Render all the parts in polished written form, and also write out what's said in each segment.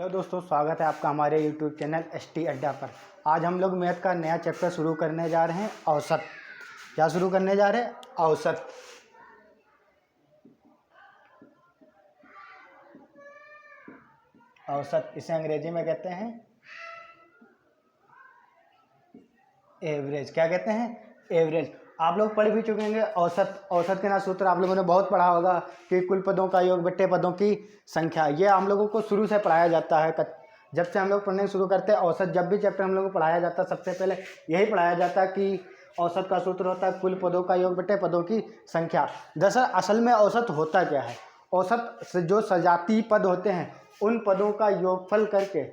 Hello दोस्तों, स्वागत है आपका हमारे यूट्यूब चैनल ST अड्डा पर। आज हम लोग मैथ का नया चैप्टर शुरू करने जा रहे हैं, औसत। क्या शुरू करने जा रहे हैं? औसत। औसत इसे अंग्रेजी में कहते हैं एवरेज। क्या कहते हैं? एवरेज। आप लोग पढ़ भी चुके होंगे औसत। औसत के ना सूत्र आप लोगों ने बहुत पढ़ा होगा कि कुल पदों का योग बट्टे पदों की संख्या। ये हम लोगों को शुरू से पढ़ाया जाता है। जब से हम लोग पढ़ने शुरू करते हैं औसत, जब भी चैप्टर हम लोग को पढ़ाया जाता है सबसे पहले यही पढ़ाया जाता है कि औसत का सूत्र होता है कुल पदों का योग बट्टे पदों की संख्या। दरअसल असल में औसत होता क्या है? औसत से जो सजातीय पद होते हैं उन पदों का योगफल करके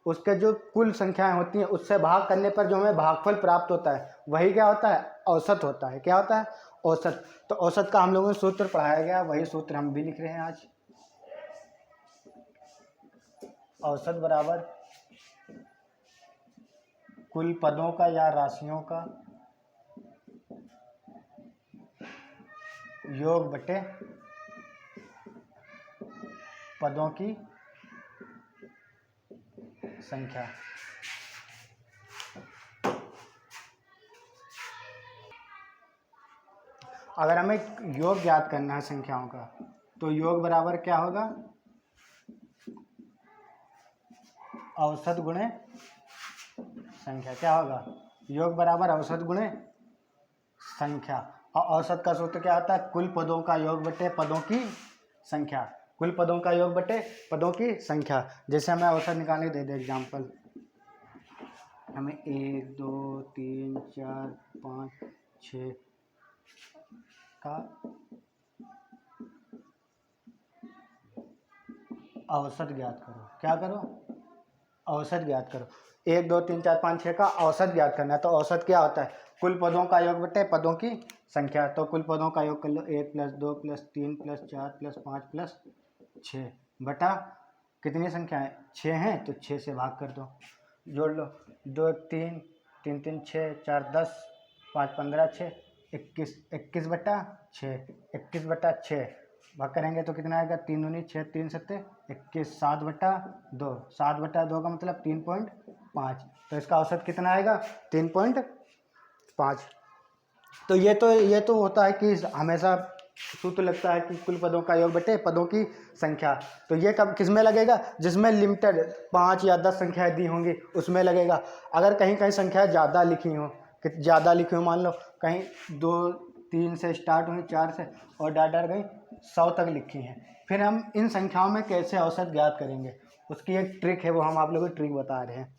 उसके जो कुल संख्याएं होती हैं उससे भाग करने पर जो हमें भागफल प्राप्त होता है वही क्या होता है? औसत होता है। क्या होता है? औसत। तो औसत का हम लोगों को सूत्र पढ़ाया गया, वही सूत्र हम भी लिख रहे हैं आज। औसत बराबर कुल पदों का या राशियों का योग बटे पदों की संख्या। अगर हमें योग ज्ञात करना है संख्याओं का तो योग बराबर क्या होगा? औसत गुणे संख्या। क्या होगा? योग बराबर औसत गुणे संख्या। और औसत का सूत्र क्या आता है? कुल पदों का योग बटे पदों की संख्या। कुल पदों का योग बटे पदों की संख्या। जैसे हमें औसत निकालने दे दे एग्जाम्पल, हमें 1 2 3 4 5 6 का औसत ज्ञात करो। क्या करो? औसत ज्ञात करो। 1 2 3 4 5 6 का औसत ज्ञात करना है। तो औसत क्या होता है? कुल पदों का योग बटे पदों की संख्या। तो कुल पदों का योग कर लो 1 + 2 + 3 + 4 + 5 + 6 बटा कितनी संख्या है? 6 हैं तो 6 से भाग कर दो। जोड़ लो 2 1 3 3 3 6 4 10 5 15 6 21 21 बटा 6 21 बटा 6 भाग करेंगे तो कितना आएगा? 3 दूनी 6 3 सत्ते 21 7 बटा 2 7 बटा 2 का मतलब 3.5। तो इसका औसत कितना आएगा? 3.5। तो ये तो होता है कि हमेशा सूत्र लगता है कि कुल पदों का योग बटे पदों की संख्या। तो ये कब किस में लगेगा? जिसमें लिमिटेड 5 या 10 संख्याएं दी होंगी उसमें लगेगा। अगर कहीं कहीं संख्याएं ज़्यादा लिखी हो, ज़्यादा लिखी हो, मान लो कहीं 2 3 से स्टार्ट हुई 4 से और डाट गई 100 तक लिखी हैं, फिर हम इन संख्याओं में कैसे औसत ज्ञात करेंगे उसकी एक ट्रिक है, वो हम आप लोगों को ट्रिक बता रहे हैं।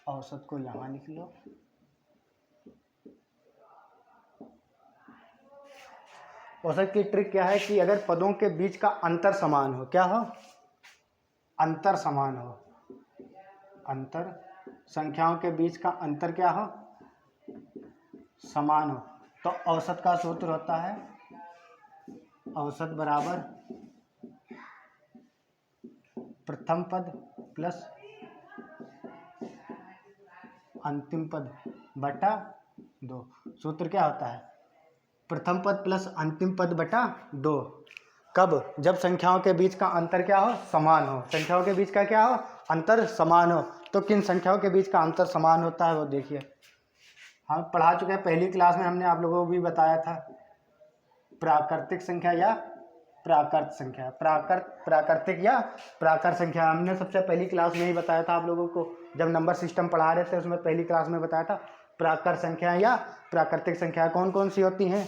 औसत को यहाँ लिख लो। औसत की ट्रिक क्या है कि अगर पदों के बीच का अंतर समान हो, क्या हो? अंतर समान हो, अंतर संख्याओं के बीच का अंतर क्या हो? समान हो। तो औसत का सूत्र होता है औसत बराबर प्रथम पद प्लस अंतिम पद बटा 2। सूत्र क्या होता है? प्रथम पद प्लस अंतिम पद बटा 2। कब? जब संख्याओं के बीच का अंतर क्या हो? समान हो। संख्याओं के बीच का क्या हो? अंतर समान हो। तो किन संख्याओं के बीच का अंतर समान होता है वो देखिए, हम पढ़ा चुके हैं पहली क्लास में, हमने आप लोगों को भी बताया था प्राकृतिक संख्या या प्राकृत संख्या। प्राकृतिक या प्राकृत संख्या हमने सबसे पहली क्लास में ही बताया था आप लोगों को, जब नंबर सिस्टम पढ़ा रहे थे उसमें पहली क्लास में बताया था प्राकृत संख्या या प्राकृतिक संख्या कौन कौन सी होती हैं?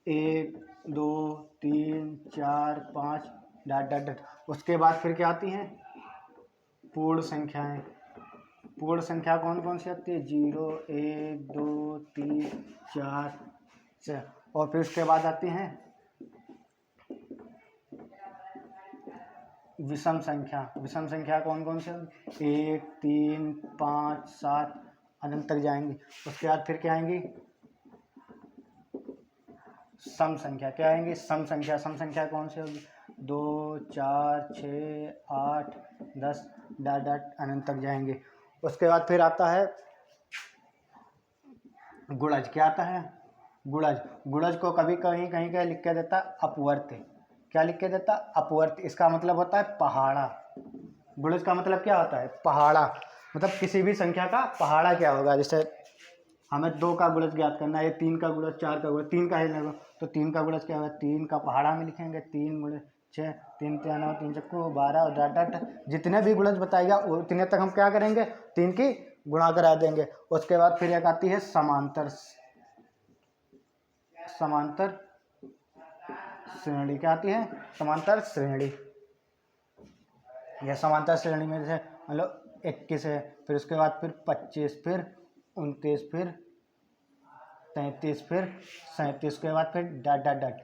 1 2 3 4 5 डॉट डॉट डॉट। उसके बाद फिर क्या आती हैं? पूर्ण संख्याएं। पूर्ण संख्या कौन कौन सी होती है? 0 1 2 3 4 6। और फिर उसके बाद आती हैं विषम संख्या। विषम संख्या कौन कौन सी? 1 3 5 7 अनंत तक जाएंगी। उसके बाद फिर क्या आएंगी? सम संख्या। क्या आएंगी? सम संख्या। सम संख्या कौन सी होगी? 2 4 6 8 10 डॉट डॉट अनंत तक जाएंगे। उसके बाद फिर आता है गुणज। क्या आता है? गुणज। गुणज को कभी कहीं कहीं क्या लिख के देता? अपवर्त। क्या लिख के देता? अपवर्त। इसका मतलब होता है पहाड़ा। गुणज का मतलब क्या होता है? पहाड़ा। मतलब किसी भी संख्या का पहाड़ा क्या होगा? जैसे हमें 2 का गुणज ज्ञात करना है, 3 का गुणज, 4 का गुणज, 3 का ही लगो तो 3 का गुणज क्या होगा? 3 का पहाड़ा में लिखेंगे 3 गुणज 6, 3 3 9, 3 चक्कू 12 और डॉट डॉट जितने भी गुणज बताएगा उतने तक हम क्या करेंगे? 3 की गुणा करा देंगे। उसके बाद फिर एक आती है समांतर। समांतर श्रेणी। क्या आती है? समांतर श्रेणी। यह समांतर श्रेणी में जैसे मतलब 21 है, फिर उसके बाद फिर 25, फिर 29, फिर 33, फिर 37 के बाद फिर डॉट डॉट डॉट।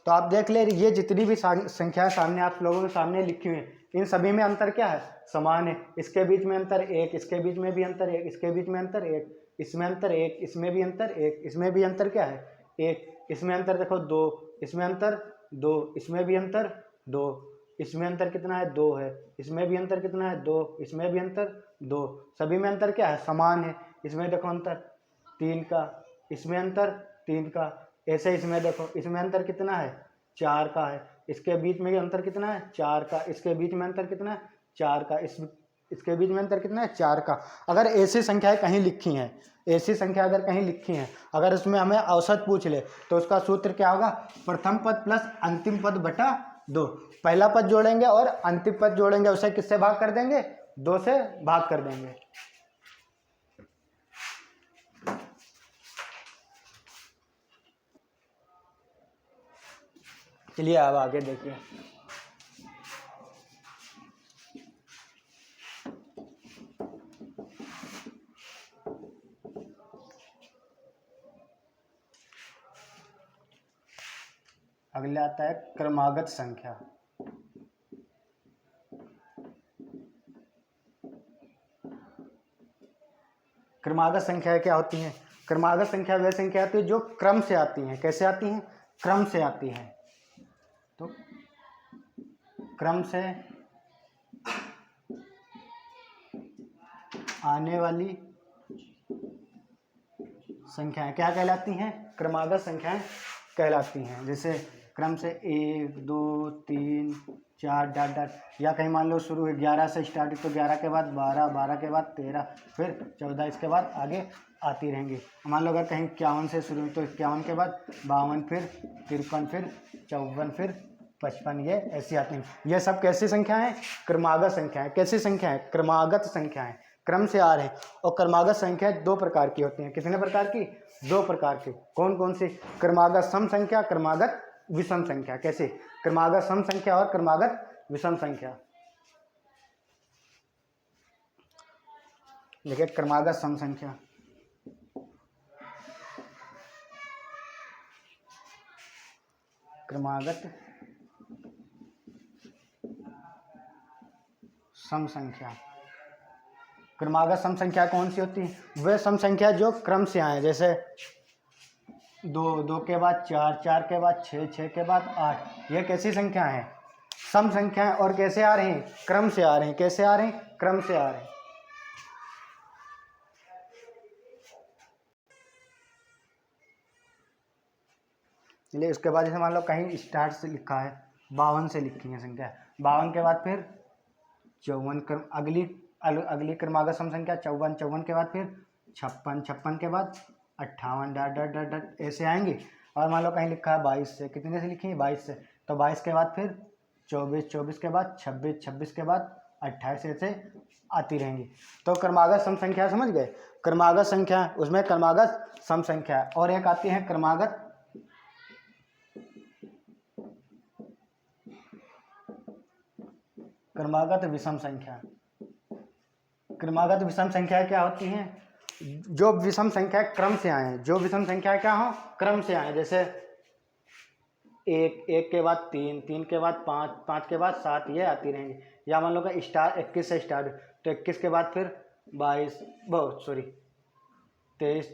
तो आप देख ले, ये जितनी भी संख्याएं सामने आप लोगों के सामने लिखी हुई हैं, इन सभी में अंतर क्या है? समान है। इसके बीच में अंतर 1, इसके बीच में भी अंतर 1, इसके बीच में अंतर 1, इसमें अंतर 1, इसमें भी अंतर 1, इसमें भी अंतर क्या है? 1, इसमें अंतर देखो 2, इसमें अंतर 2, इसमें भी अंतर 2, इसमें अंतर कितना है? 2 है, इसमें भी अंतर कितना है? 2, इसमें भी अंतर 2, सभी में अंतर क्या है? समान है। इसमें देखो अंतर 3 का, इसमें अंतर 3 का, ऐसे इसमें देखो इसमें अंतर कितना है? 4 का है, इसके बीच में अंतर कितना है? 4 का, इसके बीच में अंतर कितना है? 4 का, इसके बीच में अंतर कितना है? 4 का। अगर ऐसी संख्याएं कहीं लिखी हैं, ऐसी संख्या अगर कहीं लिखी हैं, अगर उसमें हमें औसत पूछ ले तो उसका सूत्र क्या होगा? प्रथम पद प्लस अंतिम पद बटा 2। पहला पद जोड़ेंगे और अंतिम पद जोड़ेंगे, उसे किससे भाग कर देंगे? 2 से भाग कर देंगे। चलिए अब आगे देखिए। अगले आता है क्रमागत संख्या। क्रमागत संख्या क्या होती हैं? क्रमागत संख्या वह संख्या आती है जो क्रम से आती हैं। कैसे आती हैं? क्रम से आती हैं। तो क्रम से आने वाली संख्याएं क्या कहलाती हैं? क्रमागत संख्याएं कहलाती हैं। जैसे क्रम से 1 2 3 4 डॉट डॉट, या कहीं मान लो शुरू है 11 से स्टार्ट तो 11 के बाद 12, 12 के बाद 13, फिर 14, इसके बाद आगे आती रहेंगी। मान लो अगर कहीं 51 से शुरू हुई तो 51 के बाद 52, फिर 53, फिर 54, फिर 55, ये ऐसी आती हैं। ये सब कैसी संख्याएं हैं? क्रमागत संख्याएं। कैसी संख्याएं? क्रमागत संख्याएं, क्रम से आ रहे हैं। और क्रमागत संख्याएं 2 प्रकार की होती हैं। कितने प्रकार की? 2 प्रकार की। कौन कौन सी? क्रमागत सम संख्या, क्रमागत विषम संख्या। कैसे? क्रमागत सम संख्या और क्रमागत विषम संख्या। देखिए क्रमागत सम संख्या, क्रमागत सम संख्या। क्रमागत सम संख्या कौन सी होती है? वे सम संख्या जो क्रम से आए। जैसे 2, 2 के बाद 4, 4 के बाद 6, 6 के बाद 8, ये कैसी संख्या है? सम संख्याएं। और कैसे आ रहे हैं? क्रम से आ रहे हैं। कैसे आ रहे हैं? क्रम से आ रहे हैं। चलिए उसके बाद जैसे मान लो कहीं स्टार्ट से लिखा है 52 से लिखी है संख्या, 52 के बाद फिर 54, अगली क्रमागत सम संख्या 54, 54 के बाद फिर 56, 56 के बाद 58, डॉट डॉट डॉट डॉट ऐसे आएंगे। और मान लो कहीं लिखा है 22 से, कितने से लिखी है? 22 से, तो 22 के बाद फिर 24, 24 के बाद 26, 26 के बाद 28 ऐसे आती रहेंगी। तो क्रमागत सम संख्या समझ गए? क्रमागत संख्या, उसमें क्रमागत सम संख्या। और एक आती है क्रमागत विषम संख्या। क्रमागत विषम संख्या क्या होती हैं? जो विषम संख्या क्रम से आए हैं। जो विषम संख्या क्या हो? क्रम से आए। जैसे 1, 1 के बाद 3, 3 के बाद 5, 5 के बाद 7, ये आती रहेंगी। या मान लो का स्टार 21 से स्टार्ट, तो 21 के बाद फिर 23,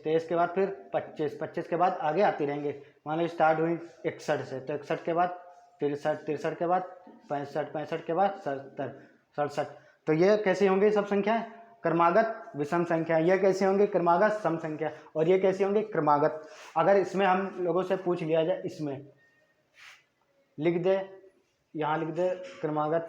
23 के बाद फिर 25, 25 के बाद आगे आती रहेंगे। मान लो स्टार्ट हुई 61 से, तो 61 के बाद 63, 63 के बाद 65, 65 के बाद 70, 67। तो ये कैसी होंगी सब संख्याएं? क्रमागत विषम संख्या। ये कैसी होंगी? क्रमागत सम संख्या। और ये कैसी होंगी? क्रमागत। अगर इसमें हम लोगों से पूछ लिया जाए, इसमें लिख दे, यहाँ लिख दे क्रमागत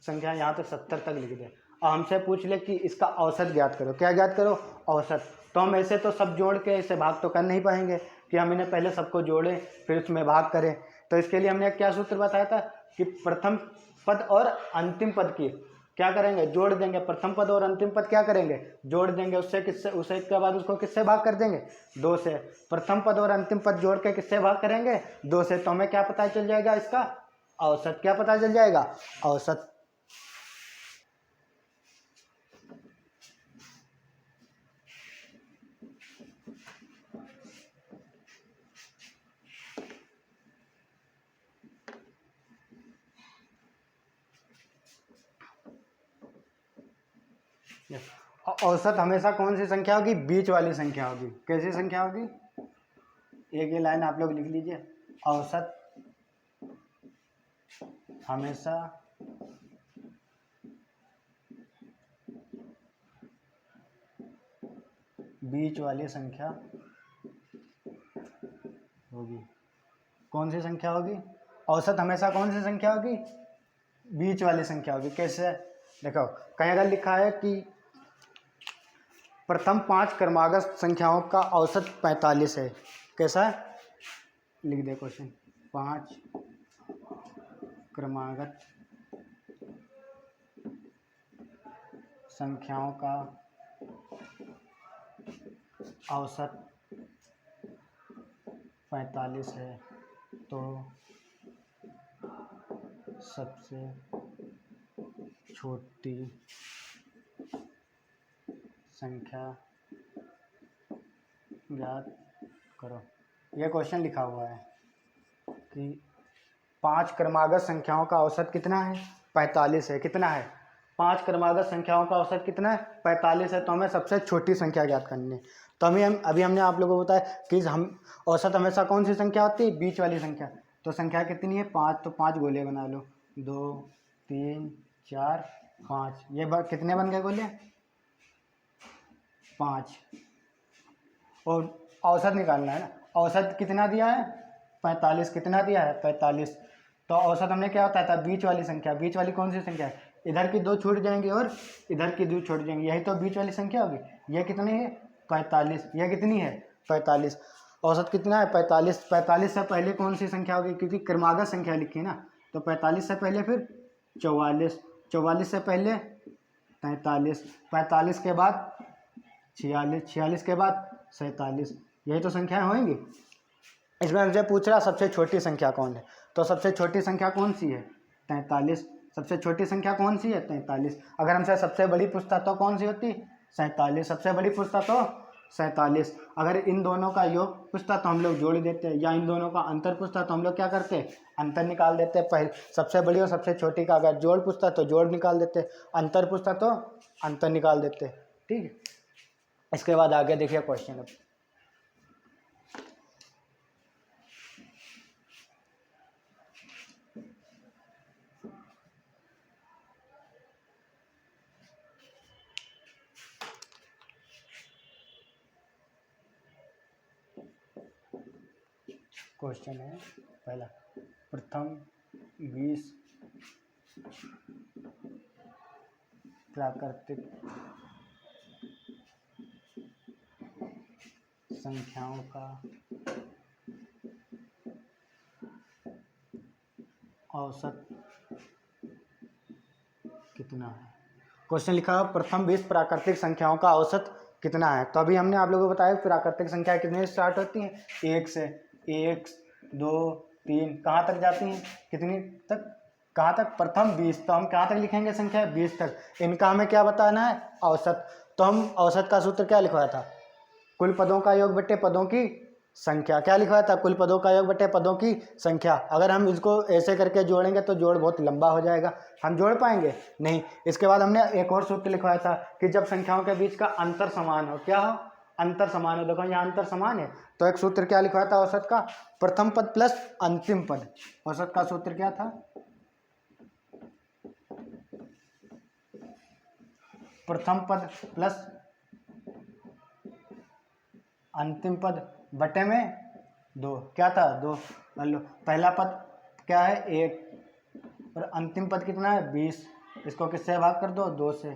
संख्या, यहाँ तक 70 तक लिख दे, और हमसे पूछ ले कि इसका औसत ज्ञात करो। क्या ज्ञात करो? औसत। तो हम ऐसे तो सब जोड़ के इसे भाग तो कर नहीं पाएंगे कि हम इन्हें पहले सबको जोड़ें फिर उसमें भाग करें। तो इसके लिए हमने क्या सूत्र बताया था कि प्रथम पद और अंतिम पद की क्या करेंगे? जोड़ देंगे। प्रथम पद और अंतिम पद क्या करेंगे? जोड़ देंगे। उससे किससे? उसे के बाद उसको किससे भाग कर देंगे? 2 से। प्रथम पद और अंतिम पद जोड़ के किससे भाग करेंगे? 2 से। तो हमें क्या पता चल जाएगा? इसका औसत। क्या पता चल जाएगा? औसत। औसत हमेशा कौन सी संख्या होगी? बीच वाली संख्या होगी। कैसी संख्या होगी? एक ये लाइन आप लोग लिख लीजिए, औसत हमेशा बीच वाली संख्या होगी। कौन सी संख्या होगी? औसत हमेशा कौन सी संख्या होगी? बीच वाली संख्या होगी। कैसे? देखो, कहीं अगर लिखा है कि प्रथम 5 क्रमागत संख्याओं का औसत 45 है, कैसा है? लिख दे क्वेश्चन, 5 क्रमागत संख्याओं का औसत 45 है, तो सबसे छोटी संख्या ज्ञात करो। यह क्वेश्चन लिखा हुआ है कि 5 क्रमागत संख्याओं का औसत कितना है? 45 है। कितना है? 5 क्रमागत संख्याओं का औसत कितना है? 45 है। तो हमें सबसे छोटी संख्या ज्ञात करनी है। तो अभी हमने आप लोगों को बताया कि हम औसत हमेशा कौन सी संख्या होती है? बीच वाली संख्या। तो संख्या कितनी है? 5। तो 5 गोले बना लो, 2 3 4 5। ये कितने बन गए गोले? 5। और औसत निकालना है ना। औसत कितना दिया है? 45। कितना दिया है? 45। तो औसत हमने क्या बताया था? बीच वाली संख्या। बीच वाली कौन सी संख्या है? इधर की 2 छूट जाएंगी और इधर की 2 छूट जाएंगी, यही तो बीच वाली संख्या होगी। यह कितनी है? 45। यह कितनी है? 45। औसत कितना है? 45। 45 से पहले कौन सी संख्या होगी? क्योंकि क्रमागत संख्या लिखी है ना, तो 45 से पहले फिर 44, 44 से पहले 43, 45 के बाद 46, 46 के बाद 47। यही तो संख्याएं होंगी। इसमें मुझे पूछ रहा सबसे छोटी संख्या कौन है, तो सबसे छोटी संख्या कौन सी है? 43। सबसे छोटी संख्या कौन सी है? 43। अगर हमसे सबसे बड़ी पूछता तो कौन सी होती? 47। सबसे बड़ी पूछता तो 47। अगर इन दोनों का योग पूछता तो हम लोग जोड़ देते, या इन दोनों का अंतर पूछता तो हम लोग क्या करते? अंतर निकाल देते। पहले सबसे बड़ी और सबसे छोटी का अगर जोड़ पूछता तो जोड़ निकाल देते, अंतर पूछता तो अंतर निकाल देते। ठीक है, इसके बाद आगे देखिए क्वेश्चन। अब क्वेश्चन है पहला, प्रथम 20 प्राकृतिक संख्याओं का औसत कितना है? क्वेश्चन लिखा है प्रथम 20 प्राकृतिक संख्याओं का औसत कितना है। तो अभी हमने आप लोगों को बताया प्राकृतिक संख्या कितने स्टार्ट होती हैं? 1 से। 1 2 3 कहाँ तक जाती हैं? कितनी तक? कहाँ तक? प्रथम 20। तो हम कहाँ तक लिखेंगे संख्या? 20 तक। इनका हमें क्या बताना है? औसत। तो हम औसत का सूत्र क्या लिखवाया था? कुल पदों का योग बटे पदों की संख्या। क्या लिखवाया था? कुल पदों का योग बटे पदों की संख्या। अगर हम इसको ऐसे करके जोड़ेंगे तो जोड़ बहुत लंबा हो जाएगा, हम जोड़ पाएंगे नहीं। इसके बाद हमने एक और सूत्र लिखवाया था कि जब संख्याओं के बीच का अंतर समान हो। क्या हो? अंतर समान हो। देखो यहाँ अंतर समान है, तो एक सूत्र क्या लिखवाया था औसत का? प्रथम पद प्लस अंतिम पद। औसत का सूत्र क्या था? प्रथम पद प्लस अंतिम पद बटे में 2, क्या था 2, मान लो पहला पद क्या है 1 और अंतिम पद कितना है 20, इसको किससे भाग कर दो 2 से,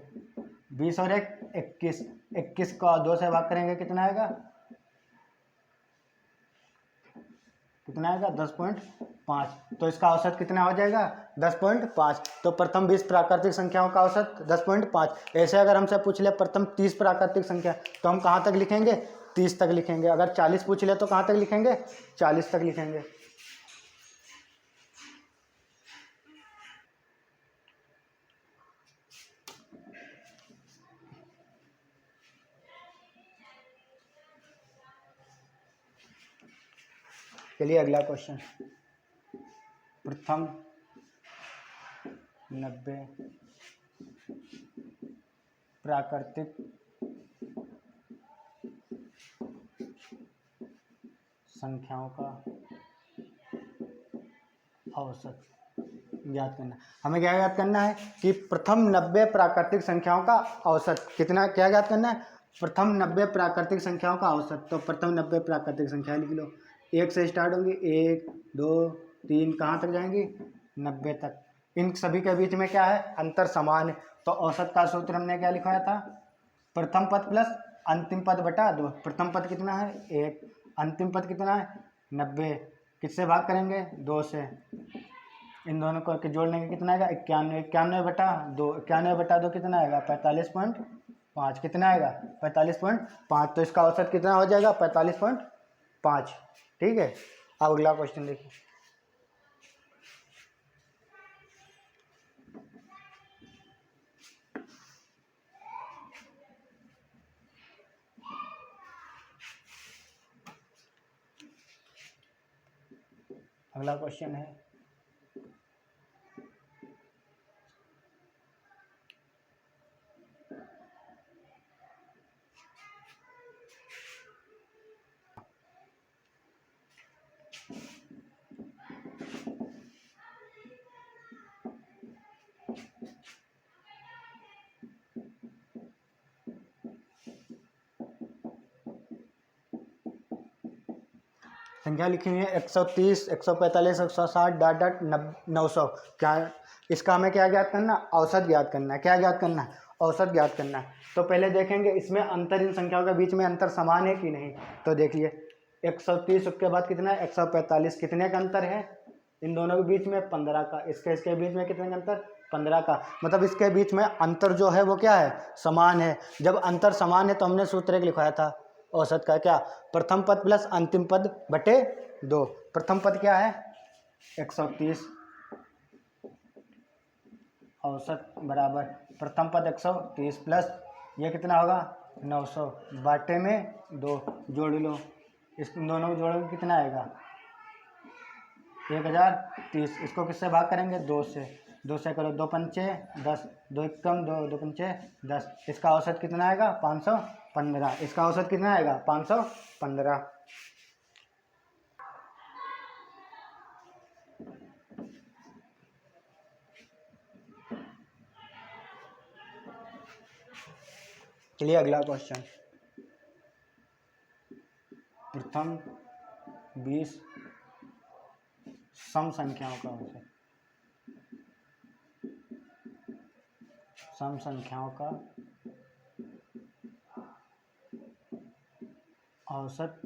20 और 1 21, 21 का 2 से भाग करेंगे कितना आएगा, कितना आएगा 10.5, तो इसका औसत कितना हो जाएगा 10.5। तो प्रथम 20 प्राकृतिक संख्याओं का औसत 10.5। ऐसे अगर हमसे पूछ ले प्रथम 30 प्राकृतिक संख्या तो हम कहाँ तक लिखेंगे 30 तक लिखेंगे, अगर 40 पूछ ले तो कहाँ तक लिखेंगे 40 तक लिखेंगे। चलिए अगला क्वेश्चन, प्रथम 90 प्राकृतिक संख्याओं का औसत ज्ञात करना। हमें क्या ज्ञात करना है कि प्रथम 90 प्राकृतिक संख्याओं का औसत कितना, क्या ज्ञात करना है प्रथम 90 प्राकृतिक संख्याओं का औसत। तो प्रथम 90 प्राकृतिक संख्या लिख लो, 1 से स्टार्ट होंगी, 1 2 3 कहाँ तक जाएंगी 90 तक। इन सभी के बीच में क्या है अंतर समान है, तो औसत का सूत्र हमने क्या लिखवाया था प्रथम पद प्लस अंतिम पद बटा 2। प्रथम पद कितना है 1, अंतिम पद कितना है 90, किससे भाग करेंगे 2 से, इन दोनों को जोड़ने के कितना आएगा 91, 91 बटा 2, 91 बटा 2 कितना आएगा 45.5, कितना आएगा 45.5। तो इसका औसत कितना हो जाएगा 45.5। ठीक है, अब अगला क्वेश्चन देखिए, अगला क्वेश्चन है संख्या लिखी हुई है 130 145 160 डॉट डॉट 900। क्या इसका हमें क्या ज्ञात करना औसत ज्ञात करना है, क्या ज्ञात करना है औसत ज्ञात करना है। तो पहले देखेंगे इसमें अंतर, इन संख्याओं के बीच में अंतर समान है कि नहीं। तो देखिए 130 उसके बाद कितना है 145, कितने का अंतर है इन दोनों के बीच में 15 का, इसके बीच में कितने का अंतर 15 का, मतलब इसके बीच में अंतर जो है वो क्या है समान है। जब अंतर समान है तो हमने सूत्र एक लिखवाया था औसत का, क्या प्रथम पद प्लस अंतिम पद बटे 2। प्रथम पद क्या है 130, औसत बराबर प्रथम पद 130 प्लस ये कितना होगा 900 बाटे में 2, जोड़ लो, इस दोनों को जोड़ोगे कितना आएगा 1030। इसको किससे भाग करेंगे 2 से, 2 से करो 2 पंचे 10, 2 एकम 2, 2 पंचे 10, इसका औसत कितना आएगा 515। इसका औसत कितना आएगा 515। चलिए अगला क्वेश्चन, प्रथम 20 सम संख्याओं का औसत, सम संख्याओं का औसत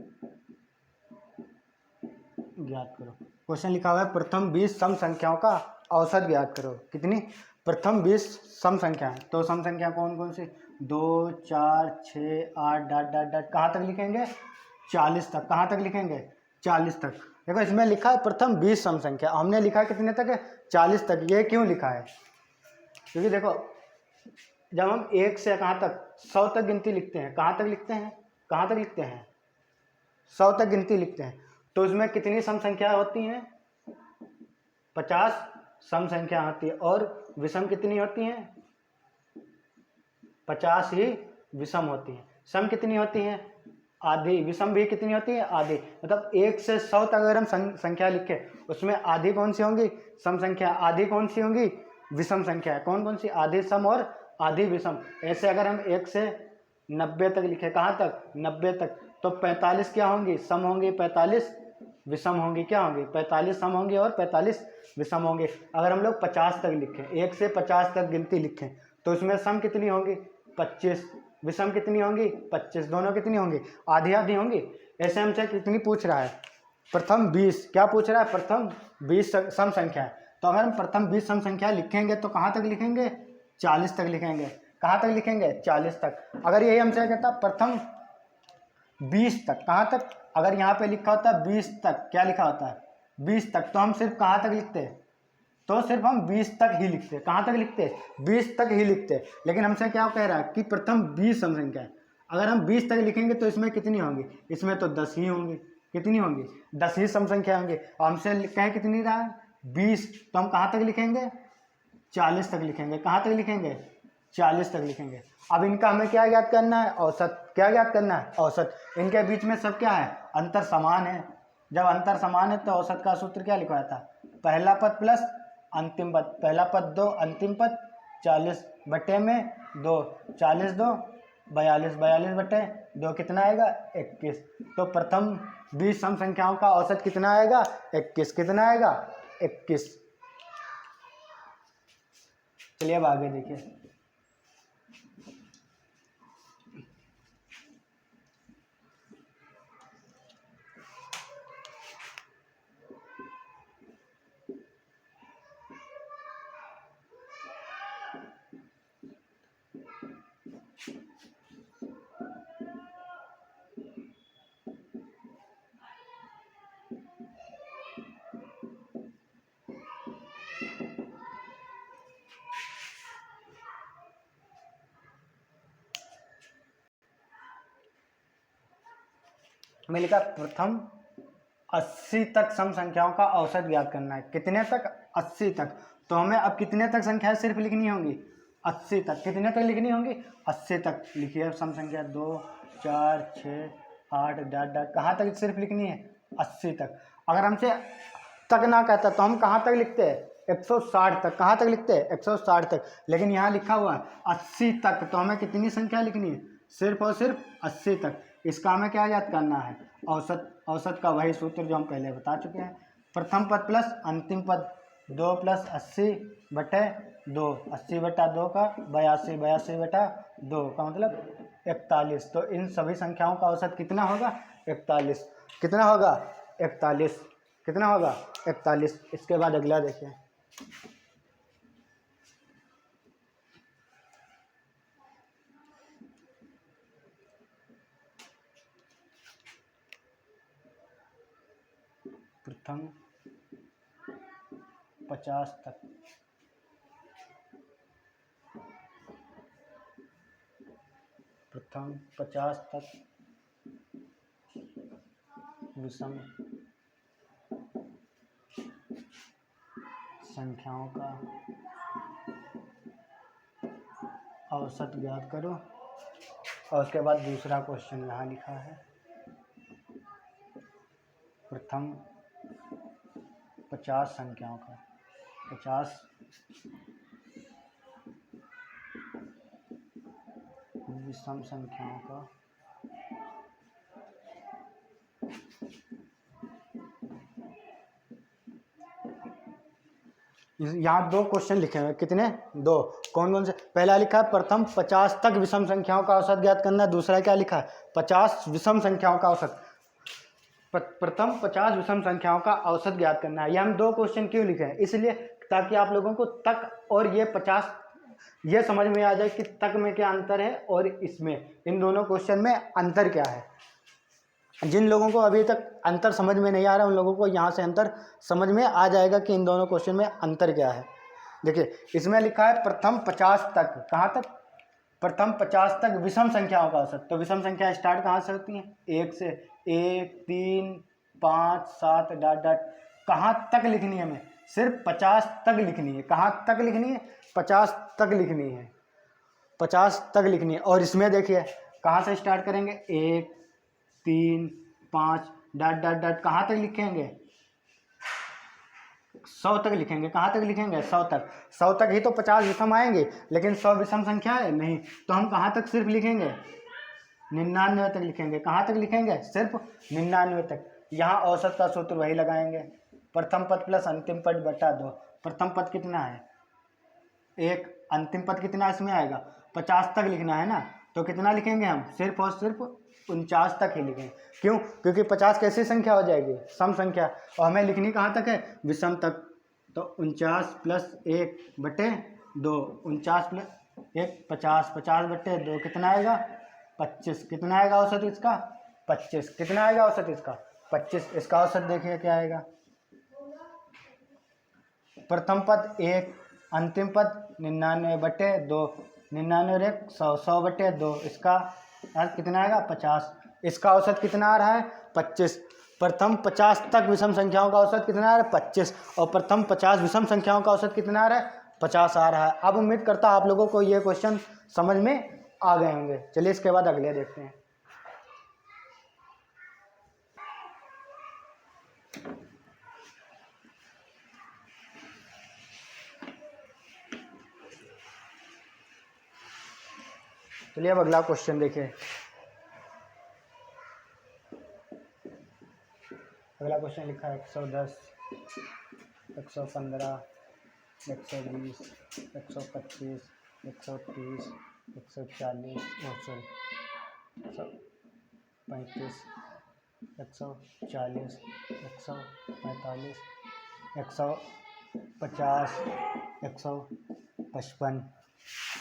ज्ञात करो। क्वेश्चन लिखा हुआ है प्रथम 20 सम संख्याओं का औसत ज्ञात करो। कितनी प्रथम 20 सम संख्या है, तो सम संख्या कौन कौन सी 2 4 6 8 डॉट डॉट डॉट कहाँ तक लिखेंगे 40 तक, कहाँ तक लिखेंगे 40 तक। देखो इसमें लिखा है प्रथम 20 सम संख्या, हमने लिखा है कितने तक है 40 तक। ये क्यों लिखा है क्योंकि देखो जब हम 1 से कहाँ तक 100 तक गिनती लिखते हैं, कहाँ तक लिखते हैं कहाँ तक लिखते हैं 100 तक गिनती लिखते हैं, तो इसमें कितनी सम संख्या होती हैं 50 सम संख्या होती है, और विषम कितनी होती हैं 50 ही विषम होती हैं। सम कितनी होती हैं आधी, विषम भी कितनी होती है आधी। मतलब 1 से 100 तक अगर हम संख्या लिखे उसमें आधी कौन सी होंगी सम संख्या, आधी कौन सी होंगी विषम संख्या। कौन कौन सी आधी सम और आधी विषम। ऐसे अगर हम 1 से 90 तक लिखे, कहाँ तक, 90 तक, तो 45 क्या होंगी, सम होंगी, 45 विषम होंगी, क्या होंगी, 45 सम होंगी और 45 विषम होंगे। अगर हम लोग 50 तक लिखें, 1 से 50 तक गिनती लिखें, तो इसमें सम कितनी होंगी, 25, विषम कितनी होंगी, 25, दोनों कितनी होंगी, आधी आधी होंगी। ऐसे हमसे कितनी पूछ रहा है, प्रथम 20, क्या पूछ रहा है, प्रथम 20 सम संख्या है। तो अगर हम प्रथम 20 सम संख्या लिखेंगे तो कहाँ तक लिखेंगे, 40 तक लिखेंगे। कहाँ तक लिखेंगे, 40 तक। अगर यही हमसे कहता प्रथम 20 तक, कहाँ तक, अगर यहाँ पे लिखा होता है 20 तक, क्या लिखा होता है 20 तक, तो हम सिर्फ कहाँ तक लिखते हैं, तो सिर्फ हम 20 तक ही लिखते हैं। कहाँ तक लिखते हैं, 20 तक ही लिखते हैं। लेकिन हमसे क्या कह रहा है कि प्रथम 20 सम संख्या है। अगर हम 20 तक लिखेंगे तो इसमें कितनी होंगी, इसमें तो 10 ही होंगी, कितनी होंगी, 10 ही सम संख्या होंगी। हमसे कह कितनी रहा है, 20, तो हम कहाँ तक लिखेंगे, 40 तक लिखेंगे। कहाँ तक लिखेंगे, 40 तक लिखेंगे। अब इनका हमें क्या ज्ञात करना है, औसत। क्या ज्ञात करना है, औसत। इनके बीच में सब क्या है, अंतर समान है। जब अंतर समान है तो औसत का सूत्र क्या लिखवाया था, पहला पद प्लस अंतिम पद, पहला पद 2, अंतिम पद 40 बटे में 2, 40 2 42, 42 बटे 2 कितना आएगा, 21। तो प्रथम 20 सम संख्याओं का औसत कितना आएगा, 21। कितना आएगा, 21। चलिए अब आगे देखिए। मैं लिखा प्रथम 80 तक सम संख्याओं का औसत ज्ञात करना है। कितने तक, 80 तक। तो हमें अब कितने तक संख्याएं सिर्फ लिखनी होंगी, 80 तक। कितने तक लिखनी होंगी, 80 तक। लिखिए सम संख्या 2 4 6 8 डॉट डॉट, कहाँ तक सिर्फ लिखनी है, 80 तक। अगर हमसे तक ना कहता तो हम कहाँ तक लिखते हैं, 160 तक। कहाँ तक लिखते हैं, 160 तक। लेकिन यहाँ लिखा हुआ है 80 तक, तो हमें कितनी संख्या लिखनी है, सिर्फ और सिर्फ 80 तक। इसका हमें क्या याद करना है, औसत। औसत का वही सूत्र जो हम पहले बता चुके हैं, प्रथम पद प्लस अंतिम पद, 2 प्लस 80 बटे 2, 80 बटा 2 का 82, 82 बटा 2 का मतलब 41। तो इन सभी संख्याओं का औसत कितना होगा, 41। कितना होगा, 41। कितना होगा, 41। इसके बाद अगला देखिए। प्रथम 50 तक, प्रथम 50 तक विषम संख्याओं का औसत ज्ञात करो। और उसके बाद दूसरा क्वेश्चन यहाँ लिखा है, प्रथम 50 संख्याओं का, 50 विषम संख्याओं का यहाँ 2 क्वेश्चन लिखे हुए, कितने, 2। कौन कौन से, पहला लिखा है प्रथम 50 तक विषम संख्याओं का औसत ज्ञात करना है। दूसरा क्या लिखा है, 50 विषम संख्याओं का औसत। प्रथम 50 विषम संख्याओं का औसत ज्ञात करना है। ये हम 2 क्वेश्चन क्यों लिखे हैं, इसलिए ताकि आप लोगों को तक और ये 50 ये समझ में आ जाए कि तक में क्या अंतर है और इसमें, इन दोनों क्वेश्चन में अंतर क्या है। जिन लोगों को अभी तक अंतर समझ में नहीं आ रहा, उन लोगों को यहाँ से अंतर समझ में आ जाएगा कि इन दोनों क्वेश्चन में अंतर क्या है। देखिए इसमें लिखा है प्रथम 50 तक, कहाँ तक, प्रथम 50 तक विषम संख्याओं का औसत। तो विषम संख्या स्टार्ट कहाँ से होती हैं, 1 से, 1 3 5 7 डॉट डॉट। कहाँ तक लिखनी है, हमें सिर्फ 50 तक लिखनी है। कहाँ तक लिखनी है, 50 तक लिखनी है, 50 तक लिखनी है। और इसमें देखिए कहाँ से स्टार्ट करेंगे, 1 3 5 डॉट डॉट डॉट, कहाँ तक लिखेंगे, 100 तक लिखेंगे। कहाँ तक लिखेंगे? 100 तक। 100 तक ही तो 50 विषम आएंगे, लेकिन 100 विषम संख्या है नहीं, तो हम कहाँ तक सिर्फ लिखेंगे? 99 तक लिखेंगे। कहाँ तक लिखेंगे? सिर्फ 99 तक। यहाँ औसत का सूत्र वही लगाएंगे, प्रथम पद प्लस अंतिम पद बटा 2। प्रथम पद कितना है? 1। अंतिम पद कितना इसमें आएगा? 50 तक लिखना है ना, तो कितना लिखेंगे हम? सिर्फ और सिर्फ 49 तक ही लिखेंगे। क्यों? क्योंकि 50 कैसी संख्या हो जाएगी? सम संख्या, और हमें लिखनी कहाँ तक है? विषम तक। तो 49 प्लस 1 बटे 2, 49 प्लस 1 50, 50 बटे 2 कितना आएगा? 25। कितना आएगा औसत इसका? 25। कितना आएगा औसत इसका? 25। इसका औसत देखिए क्या आएगा? प्रथम पद 1, अंतिम पद 99 बटे 2, 99 और 1 100, 100 बटे 2, इसका अर्थ कितना आएगा? 50। इसका औसत कितना आ रहा है? 25। प्रथम 50 तक विषम संख्याओं का औसत कितना आ रहा है? 25। और प्रथम 50 विषम संख्याओं का औसत कितना आ रहा है? 50 आ रहा है। अब उम्मीद करता हूं आप लोगों को ये क्वेश्चन समझ में आ गए होंगे। चलिए इसके बाद अगले देखते हैं। चलिए अब अगला क्वेश्चन देखिए। अगला क्वेश्चन लिखा है 110, 115, 120, 125, 130, 140, 135, 140, 145, 150, 155,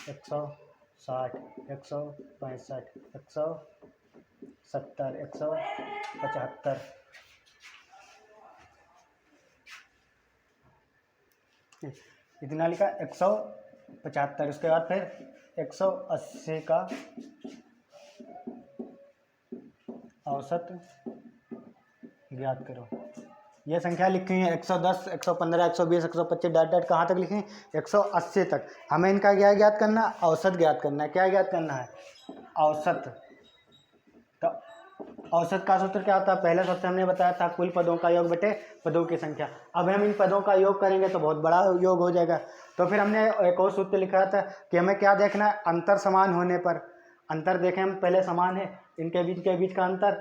160, 165, 170, 175। इतना लिखा 175। उसके बाद फिर 180 का औसत ज्ञात करो। ये संख्या लिखी है 110, 115, 120, 125 डॉट डॉट कहाँ तक लिखें? 180 तक। हमें इनका क्या ज्ञात करना है? औसत ज्ञात करना है। क्या ज्ञात करना है? औसत। तो औसत का सूत्र क्या होता है? पहले सूत्र हमने बताया था, कुल पदों का योग बटे पदों की संख्या। अब हम इन पदों का योग करेंगे तो बहुत बड़ा योग हो जाएगा। तो फिर हमने एक और सूत्र लिखा था कि हमें क्या देखना है? अंतर समान होने पर। अंतर देखें हम पहले, समान है, इनके बीच का अंतर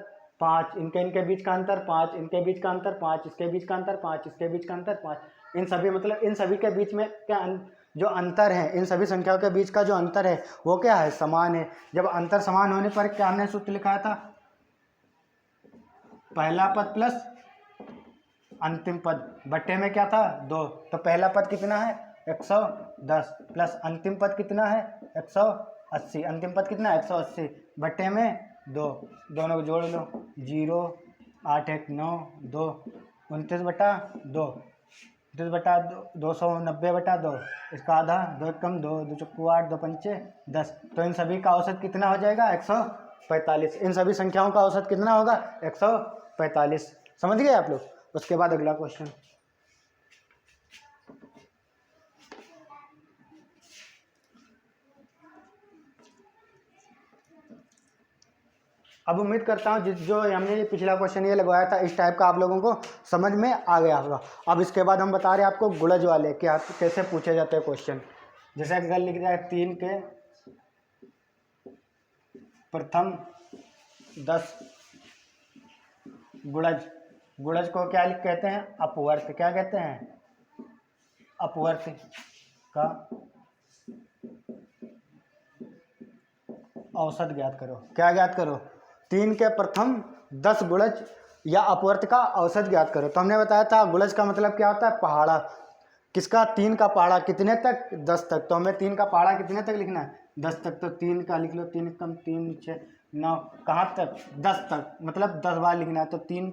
5, इनके बीच का अंतर 5, इनके बीच का अंतर 5, इसके बीच का अंतर 5, इसके बीच का अंतर 5। इन सभी मतलब इन सभी के बीच में क्या जो अंतर है, इन सभी संख्याओं के बीच का जो अंतर है वो क्या है? समान है। जब अंतर समान होने पर क्या हमने सूत्र लिखा था? पहला पद प्लस अंतिम पद बटे में क्या था? 2। तो पहला पद कितना है? 110 प्लस अंतिम पद कितना है? 180। अंतिम पद कितना है? 180 बटे में 2। दोनों को जोड़ लो, 0, 8 1 9 2, 29 बटा 2, 29 बटा 290 बटा 2, इसका आधा, 2 1 कम 2, 2 चक्कू 8, 2 पंचे 10। तो इन सभी का औसत कितना हो जाएगा? 145। इन सभी संख्याओं का औसत कितना होगा? 145। समझ गए आप लोग? उसके बाद अगला क्वेश्चन। अब उम्मीद करता हूँ जो हमने पिछला क्वेश्चन ये लगवाया था, इस टाइप का आप लोगों को समझ में आ गया होगा। अब इसके बाद हम बता रहे हैं आपको गुणज वाले क्या कैसे पूछे जाते हैं क्वेश्चन। जैसे अगर लिख दिया है 3 के प्रथम 10 गुणज। गुणज को क्या कहते हैं? अपवर्त। क्या कहते हैं? अपवर्त का औसत ज्ञात करो। क्या ज्ञात करो? 3 के प्रथम 10 गुणज या अपवर्त का औसत ज्ञात करो। तो हमने बताया था गुणज का मतलब क्या होता है? पहाड़ा। किसका? 3 का पहाड़ा कितने तक? 10 तक। तो हमें 3 का पहाड़ा कितने तक लिखना है? 10 तक। तो 3 का लिख लो, 3 कम 3 6 9, कहाँ तक? 10 तक, मतलब 10 बार लिखना है। तो 3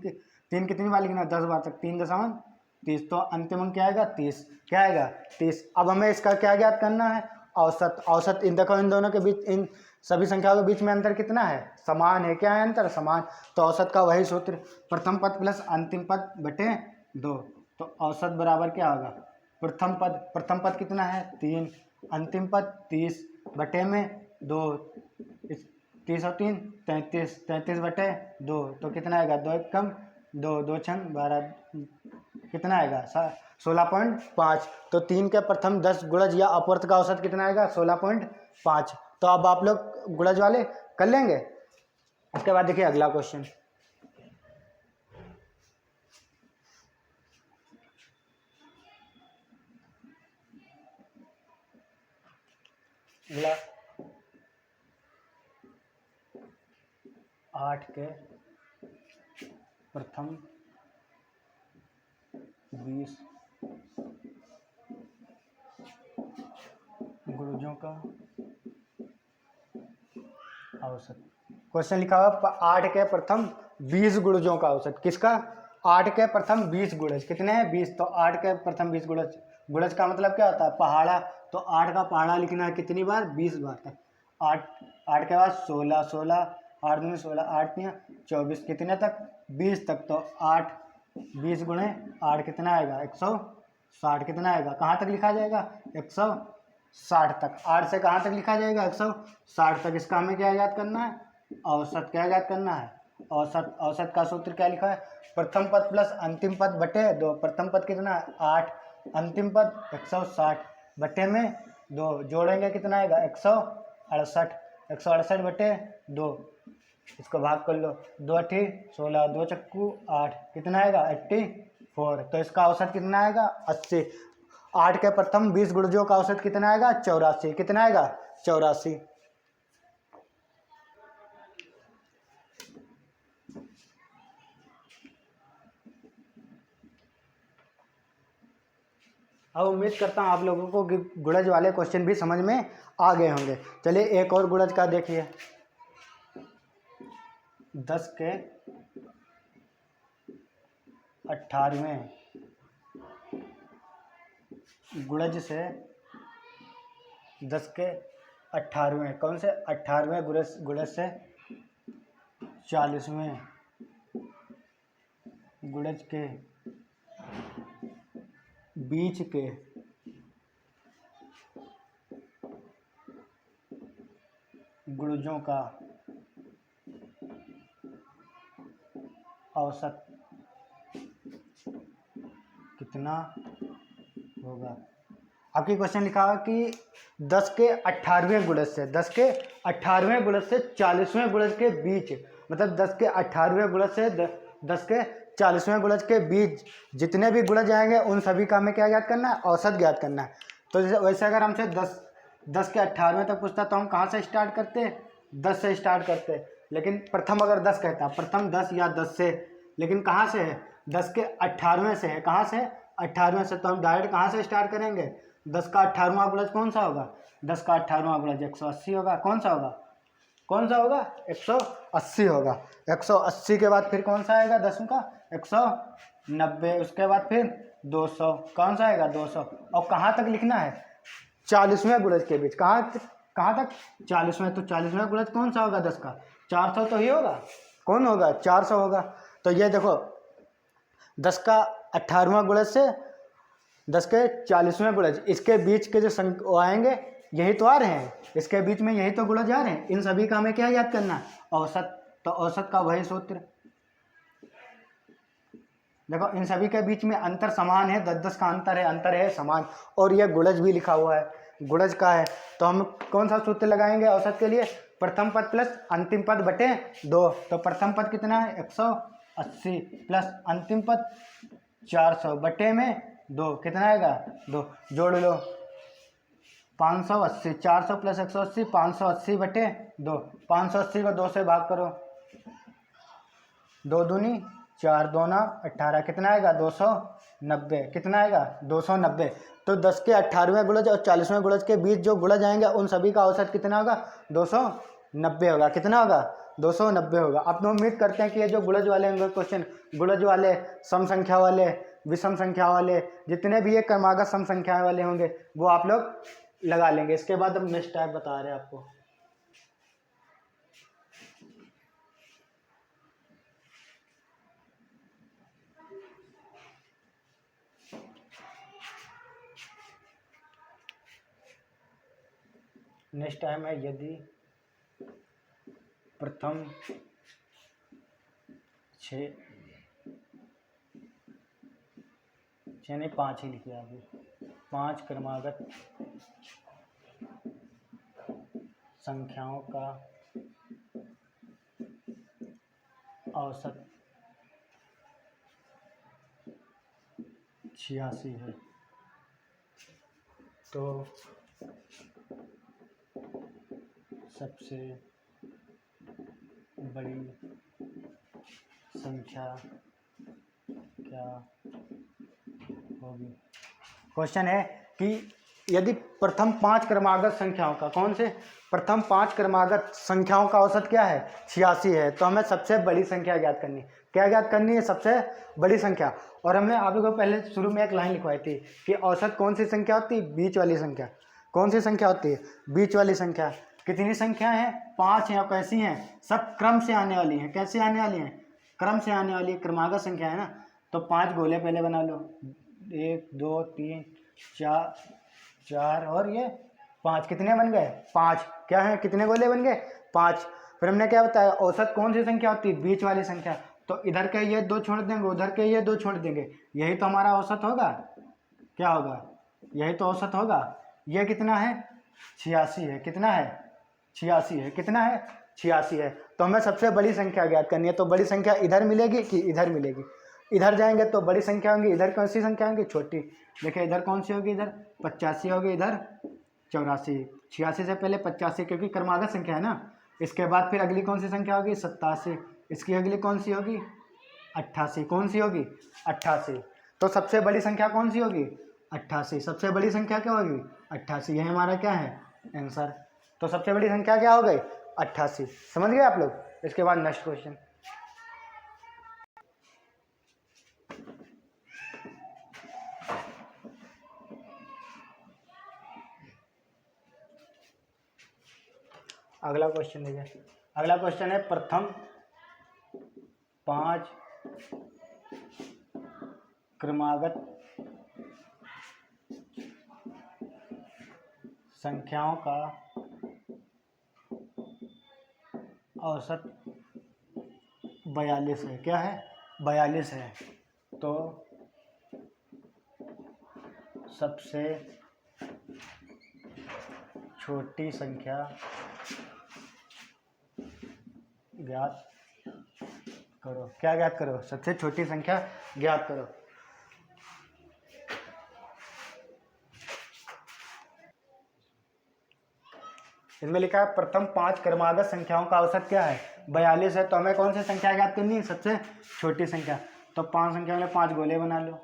कितनी बार लिखना है? 10 बार तक। 3 दशमलव 30। तो अंतिम अंक क्या आएगा? 30। क्या आएगा? 30। अब हमें इसका क्या ज्ञात करना है? औसत। औसत इन देखो, इन दोनों के बीच, इन सभी संख्याओं के बीच में अंतर कितना है? समान है। क्या है अंतर? समान। तो औसत का वही सूत्र, प्रथम पद प्लस अंतिम पद बटे 2। तो औसत बराबर क्या होगा? प्रथम पद कितना है? 3, अंतिम पद 30 बटे में 2, 30 और 3 33, 33 बटे 2। तो कितना आएगा? 2 1 कम 2, 2 6 12, कितना आएगा 16.5। तो 3 के प्रथम 10 गुणज या अपवर्त का औसत कितना आएगा 16.5। तो अब आप लोग गुणज वाले कर लेंगे। उसके बाद देखिए अगला क्वेश्चन, अगला 8 के प्रथम 20 गुणजों का औसत। क्वेश्चन लिखा हुआ 8 के प्रथम 20 गुणजों का औसत। किसका? 8 के प्रथम 20 गुणज। कितने हैं? 20। तो 8 के प्रथम 20 गुणज, गुणज का मतलब क्या होता है? पहाड़ा। तो 8 का पहाड़ा लिखना है कितनी बार? 20 बार तक। 8 के बाद 16, 8 दूनी 16, 8 तिया 24, कितने तक? 20 तक। तो 8 20 गुणे 8 कितना आएगा? 160। कितना आएगा? कहाँ तक लिखा जाएगा? 160 तक। 8 से कहाँ तक लिखा जाएगा? 160 तक। इसका हमें क्या याद करना है? औसत। क्या याद करना है? औसत। औसत का सूत्र क्या लिखा है? प्रथम पद प्लस अंतिम पद बटे 2। प्रथम पद कितना है? 8, अंतिम पद 160 बटे में 2, जोड़ेंगे कितना आएगा? 168। 168 बटे 2, इसको भाग कर लो। 2 8 16, 2 चक्कू 8, कितना आएगा? 84। तो इसका औसत कितना आएगा? 80। 8 के प्रथम 20 गुणजों का औसत कितना आएगा? 84। कितना आएगा? 84। अब उम्मीद करता हूँ आप लोगों को गुणज वाले क्वेश्चन भी समझ में आ गए होंगे। चलिए एक और गुणज का देखिए। 10 के 18वें गुणज से 10 के 18वें, कौन से? 18वें गुणज से 40वें गुणज के बीच के गुणजों का औसत कितना होगा? आपकी क्वेश्चन लिखा है कि 10 के 18वें गुणज से 18वें गुणज से 40वें गुणज के बीच, मतलब 10 के 18वें गुणज से 10 के 40वें गुणज के बीच जितने भी गुणज आएंगे उन सभी का हमें क्या ज्ञात करना है? औसत ज्ञात करना है। तो वैसे अगर हमसे 10 के 18वें तक पूछता तो हम कहाँ से स्टार्ट करते? 10 से स्टार्ट करते। लेकिन प्रथम अगर 10 कहता, प्रथम 10 या 10 से, लेकिन कहाँ से है? 10 के 18वें से है। कहाँ से? 18वें से। तो हम डायरेक्ट कहाँ से स्टार्ट करेंगे? 10 का 18वां गुणज कौन सा होगा? 10 का 18वां गुणज 180 होगा। कौन सा होगा? कौन सा होगा? 180 होगा। 180 के बाद फिर कौन सा आएगा? 10 का 190, उसके बाद फिर 200, कौन सा आएगा? 200। और कहाँ तक लिखना है? 40वें गुणज के बीच। कहाँ तक? 40वें। तो 40वें गुणज कौन सा होगा? 10 का 400 तो ही होगा। कौन होगा? 400 होगा। तो ये देखो 10 का 18वां गुणज से 10 के 40वें गुणज, इसके बीच के जो आएंगे यही तो आ रहे हैं, इसके बीच में यही तो गुणज आ रहे हैं। इन सभी का हमें क्या याद करना है? औसत। तो औसत का वही सूत्र। देखो इन सभी के बीच में अंतर समान है, 10-10 का अंतर है समान। और यह गुणज भी लिखा हुआ है, गुणज का है। तो हम कौन सा सूत्र लगाएंगे औसत के लिए? प्रथम पद प्लस अंतिम पद बटे 2। तो प्रथम पद कितना है? 180 प्लस अंतिम पद 400 बटे में 2, कितना आएगा? 2, जोड़ लो। 580, 400 प्लस 180, 580 बटे 2। 580 को 2 से भाग करो। 2 दूनी 4, 2 ना 18, कितना आएगा? 290। कितना आएगा? 290। तो 10 के 18वें गुणज और 40वें गुणज के बीच जो गुणज आएंगे उन सभी का औसत कितना होगा? 290 होगा। कितना होगा? 290 होगा। अब तो उम्मीद करते हैं कि ये जो गुणज वाले होंगे क्वेश्चन, गुणज वाले, सम संख्या वाले, विषम संख्या वाले, जितने भी ये क्रमागत सम संख्या वाले होंगे वो आप लोग लगा लेंगे। इसके बाद हम नेक्स्ट टाइप बता रहे हैं आपको। नेक्स्ट टाइम है यदि प्रथम 6 यानी 5 ही लिखिए आगे। 5 क्रमागत संख्याओं का औसत 86 है। तो सबसे बड़ी संख्या क्या होगी? क्वेश्चन है कि यदि प्रथम 5 क्रमागत संख्याओं का, कौन से प्रथम 5 क्रमागत संख्याओं का औसत क्या है? 86 है। तो हमें सबसे बड़ी संख्या ज्ञात करनी। क्या ज्ञात करनी है? सबसे बड़ी संख्या। और हमने आप लोगों को पहले शुरू में एक लाइन लिखवाई थी कि औसत कौन सी संख्या होती है? बीच वाली संख्या। कौन सी संख्या होती है? बीच वाली संख्या। कितनी संख्या है? 5 हैं। और कैसी हैं? सब क्रम से आने वाली हैं। कैसे आने वाली हैं? क्रम से आने वाली क्रमागत संख्या है ना। तो 5 गोले पहले बना लो। 1 2 3 4 और ये 5। कितने बन गए? 5। क्या है? कितने गोले बन गए? 5। फिर हमने क्या बताया? औसत कौन सी संख्या होती है? बीच वाली संख्या। तो इधर के ये 2 छोड़ देंगे, उधर के ये 2 छोड़ देंगे। यही तो हमारा औसत होगा। क्या होगा? यही तो औसत होगा। ये कितना है? 86 है। कितना है? 86 है। कितना है? 86 है। तो हमें सबसे बड़ी संख्या ज्ञात करनी है। तो बड़ी संख्या इधर मिलेगी कि इधर मिलेगी? इधर जाएंगे तो बड़ी संख्या होंगी। इधर कौन सी संख्या होंगी? छोटी। देखिए इधर कौन सी होगी? इधर 85 होगी, इधर 84। 86 से पहले 85 क्योंकि क्रमागत संख्या है ना। इसके बाद फिर अगली कौन सी संख्या होगी? 87। इसकी अगली कौन सी होगी? 88। कौन सी होगी? 88। तो सबसे बड़ी संख्या कौन सी होगी? 88। सबसे बड़ी संख्या क्या होगी? 88। यह हमारा क्या है? आंसर। तो सबसे बड़ी संख्या क्या हो गई? 88। समझ गए आप लोग? इसके बाद नेक्स्ट क्वेश्चन। अगला क्वेश्चन देखिए। अगला क्वेश्चन है प्रथम 5 क्रमागत संख्याओं का औसत 42 है। क्या है? 42 है। तो सबसे छोटी संख्या ज्ञात करो। क्या ज्ञात करो? सबसे छोटी संख्या ज्ञात करो। इसमें लिखा है प्रथम 5 क्रमागत संख्याओं का औसत क्या है? 42 है। तो हमें कौन सी संख्या ज्ञात करनी है? सबसे छोटी संख्या। तो 5 संख्या में 5 गोले बना लो।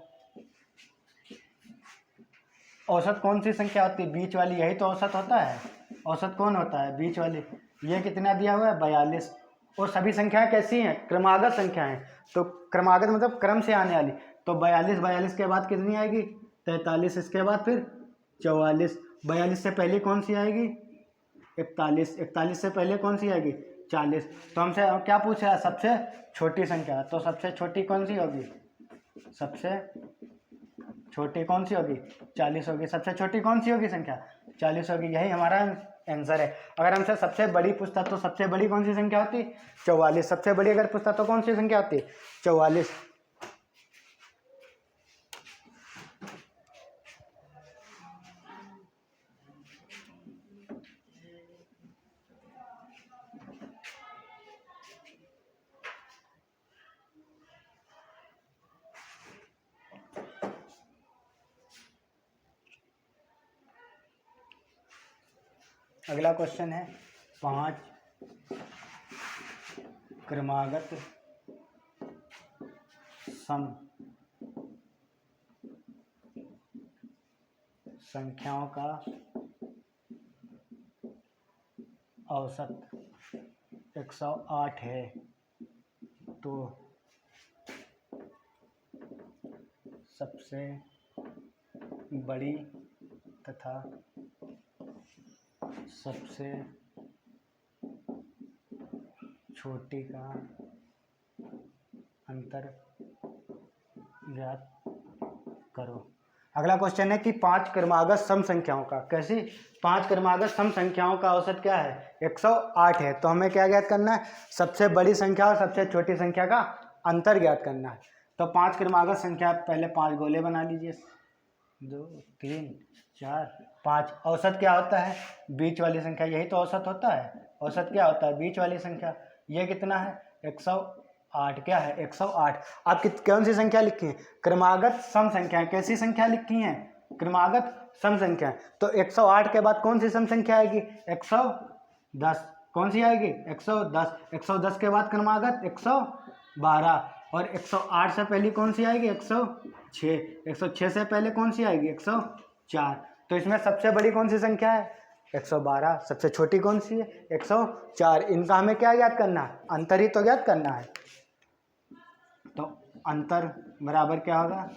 औसत कौन सी संख्या होती है? बीच वाली। यही तो औसत होता है। औसत कौन होता है? बीच वाली। ये कितना दिया हुआ है? 42। और सभी संख्याएं कैसी हैं? क्रमागत संख्याएं। तो क्रमागत मतलब क्रम से आने वाली। तो 42। 42 के बाद कितनी आएगी? 43। इसके बाद फिर 44। 42 से पहले कौन सी आएगी? 41। 41 से पहले कौन सी आएगी? 40। तो हमसे क्या पूछ रहा है? सबसे छोटी संख्या। तो सबसे छोटी कौन सी होगी? सबसे छोटी कौन सी होगी? 40 होगी। सबसे छोटी कौन सी होगी संख्या? 40 होगी। यही हमारा आंसर है। अगर हमसे सबसे बड़ी पूछता तो सबसे बड़ी कौन सी संख्या होती? 44। सबसे बड़ी अगर पूछता तो कौन सी संख्या होती? 44। अगला क्वेश्चन है 5 क्रमागत सम संख्याओं का औसत 108 है। तो सबसे बड़ी तथा सबसे छोटी का अंतर ज्ञात करो। अगला क्वेश्चन है कि 5 क्रमागत सम संख्याओं का, कैसी 5 क्रमागत सम संख्याओं का औसत क्या है? 108 है। तो हमें क्या ज्ञात करना है? सबसे बड़ी संख्या और सबसे छोटी संख्या का अंतर ज्ञात करना है। तो 5 क्रमागत संख्या, पहले 5 गोले बना लीजिए, 2 3 4 5। औसत क्या होता है? बीच वाली संख्या, यही तो औसत होता है। औसत क्या होता है? बीच वाली संख्या। ये कितना है? 108। क्या है? 108। आप कौन सी संख्या लिखी है? क्रमागत सम संख्या। कैसी संख्या लिखी है? क्रमागत सम संख्या। तो 108 के बाद कौन सी सम संख्या आएगी? 110। कौन सी आएगी? 110। 110 के बाद क्रमागत 112, और 108 से पहले कौन सी आएगी? 106। 106 से पहले कौन सी आएगी? 104। तो इसमें सबसे बड़ी कौन सी संख्या है? 112। सबसे छोटी कौन सी है? 104। इनका हमें क्या ज्ञात करना है? अंतर ही तो ज्ञात करना है। तो अंतर बराबर क्या होगा?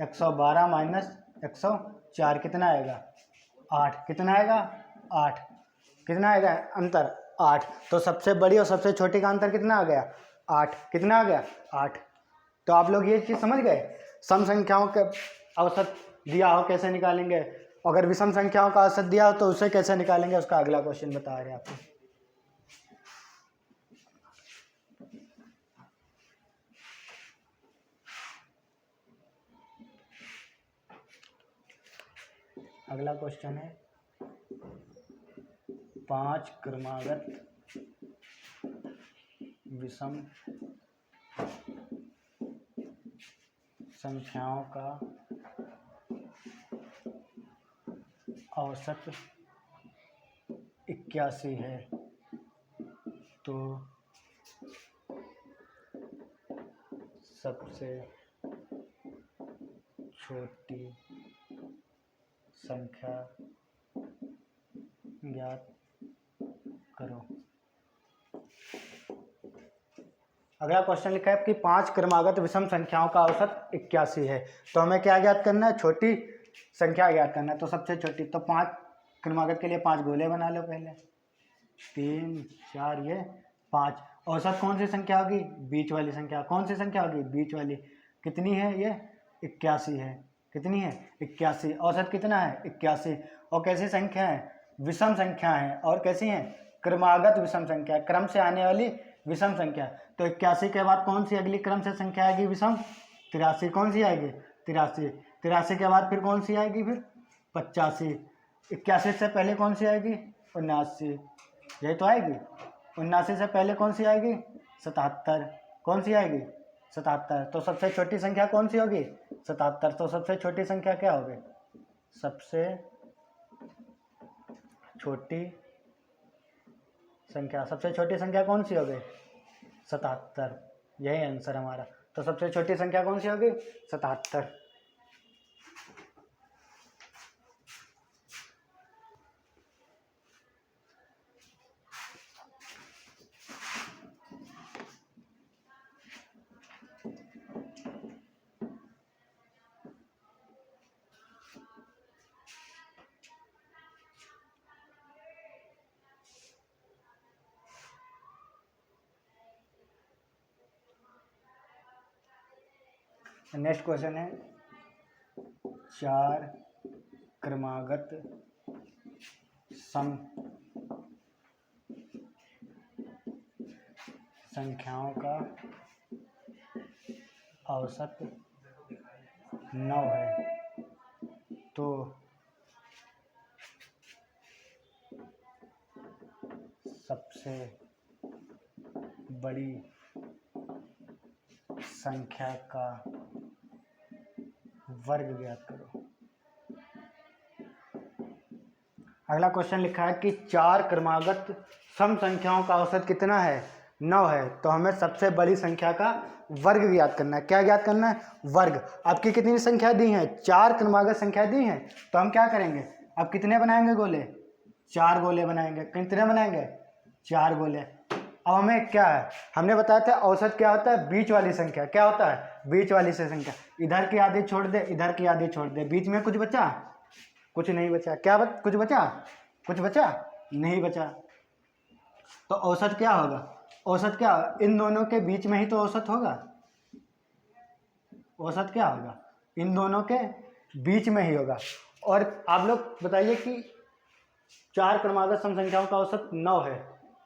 112 माइनस 104 कितना आएगा? 8। कितना आएगा? 8। कितना आएगा अंतर? 8। तो सबसे बड़ी और सबसे छोटी का अंतर कितना आ गया? 8। कितना आ गया? 8। तो आप लोग ये चीज़ समझ गए? सम संख्याओं के औसत दिया हो कैसे निकालेंगे, अगर विषम संख्याओं का औसत दिया हो तो उसे कैसे निकालेंगे, उसका अगला क्वेश्चन बता रहे हैं आपको। अगला क्वेश्चन है 5 क्रमागत विषम संख्याओं का औसत 81 है, तो सबसे छोटी संख्या ज्ञात करो। अगला क्वेश्चन लिखा है कि 5 क्रमागत विषम संख्याओं का औसत 81 है, तो हमें क्या ज्ञात करना है? छोटी संख्या ज्ञात करना है। तो सबसे छोटी, तो 5 क्रमागत के लिए 5 गोले बना लो पहले, 3 4, ये 5। औसत कौन सी संख्या होगी? बीच वाली संख्या। कौन सी संख्या होगी? बीच वाली। कितनी है ये? 81 है। कितनी है? 81। औसत कितना है? 81। और कैसी संख्या है? विषम संख्या है। और कैसी है? क्रमागत विषम संख्या, क्रम से आने वाली विषम संख्या। तो 81 के बाद कौन सी अगली क्रम से संख्या आएगी विषम? 83। कौन सी आएगी? 83। 83 के बाद फिर कौन सी आएगी? फिर 85। 81 से पहले कौन सी आएगी? 79। यही तो आएगी। 79 से पहले कौन सी आएगी? 77। कौन सी आएगी? 77। तो सबसे छोटी संख्या कौन सी होगी? 77। तो सबसे छोटी संख्या क्या होगी? सबसे छोटी संख्या, सबसे छोटी संख्या कौन सी होगी? 77। यही आंसर हमारा। तो सबसे छोटी संख्या कौन सी होगी? 77। नेक्स्ट क्वेश्चन है 4 क्रमागत सम संख्याओं का औसत 9 है, तो सबसे बड़ी संख्या का वर्ग ज्ञात करो। अगला क्वेश्चन लिखा है कि 4 क्रमागत सम संख्याओं का औसत कितना है? 9 है, तो हमें सबसे बड़ी संख्या का वर्ग ज्ञात करना है। क्या ज्ञात करना है? वर्ग। आपकी कितनी संख्या दी है? 4 क्रमागत संख्या दी है, तो हम क्या करेंगे? अब कितने बनाएंगे गोले? 4 गोले बनाएंगे। कितने बनाएंगे? 4 गोले। अब हमें क्या है? हमने बताया था औसत क्या होता है? बीच वाली संख्या। क्या होता है? बीच वाली से संख्या। इधर की आधी छोड़ दे, इधर की आधी छोड़ दे, बीच में कुछ बचा? कुछ नहीं बचा। क्या कुछ बचा? कुछ बचा नहीं बचा। तो औसत क्या होगा? औसत क्या होगा? इन दोनों के बीच में ही तो औसत होगा। औसत क्या होगा? इन दोनों के बीच में ही होगा। और आप लोग बताइए कि 4 क्रमागत सम संख्याओं का औसत 9 है,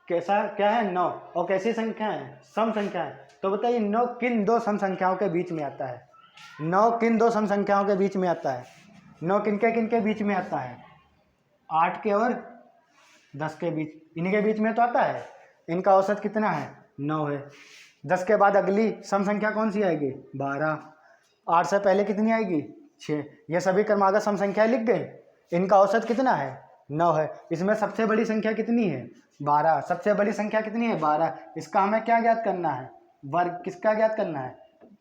कैसा क्या है 9, और कैसी संख्या है सम संख्या है। तो बताइए 9 किन दो सम संख्याओं के बीच में आता है, 9 किन दो सम संख्याओं के बीच में आता है, 9 किन के बीच में आता है, 8 के और 10 के बीच, इन्हीं के बीच में तो आता है। इनका औसत कितना है 9 है। 10 के बाद अगली सम संख्या कौन सी आएगी 12, 8 से पहले कितनी आएगी 6। ये सभी क्रमागत सम संख्या लिख गए। इनका औसत कितना है 9 है। इसमें सबसे बड़ी संख्या कितनी है 12, सबसे बड़ी संख्या कितनी है 12। इसका हमें क्या ज्ञात करना है, वर्ग किसका ज्ञात करना है,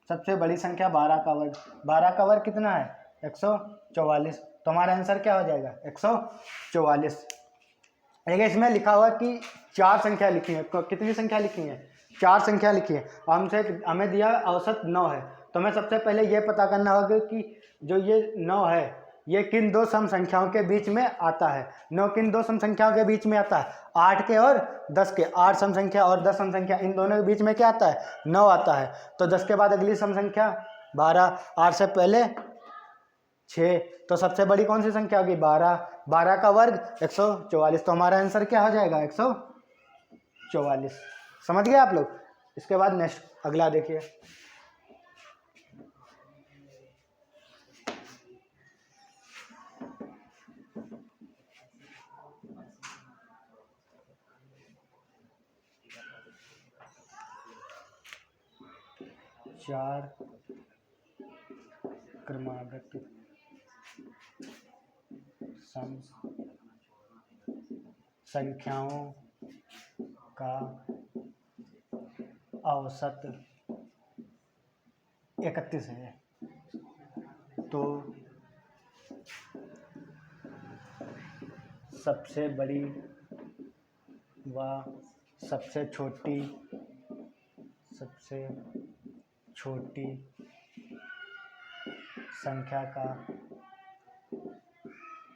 सबसे बड़ी संख्या 12 का वर्ग। 12 का वर्ग कितना है 144। तो हमारा आंसर क्या हो जाएगा 144। देखिए इसमें लिखा हुआ कि 4 संख्या लिखी है, कितनी संख्या लिखी है 4 संख्या लिखी है। हमें दिया औसत 9 है। तो हमें सबसे पहले ये पता करना होगा कि जो ये 9 है ये किन दो सम संख्याओं के बीच में आता है। 9 किन दो सम संख्याओं के बीच में आता है, 8 के और 10 के। 8 सम संख्या और 10 सम संख्या, इन दोनों के बीच में क्या आता है 9 आता है। तो 10 के बाद अगली सम संख्या 12, 8 से पहले 6। तो सबसे बड़ी कौन सी संख्या होगी 12, 12 का वर्ग 144। तो हमारा आंसर क्या हो जाएगा 144। समझ गए आप लोग। इसके बाद नेक्स्ट अगला देखिए, चार क्रमागत सम संख्याओं का औसत 31 है। तो सबसे बड़ी व सबसे छोटी संख्या का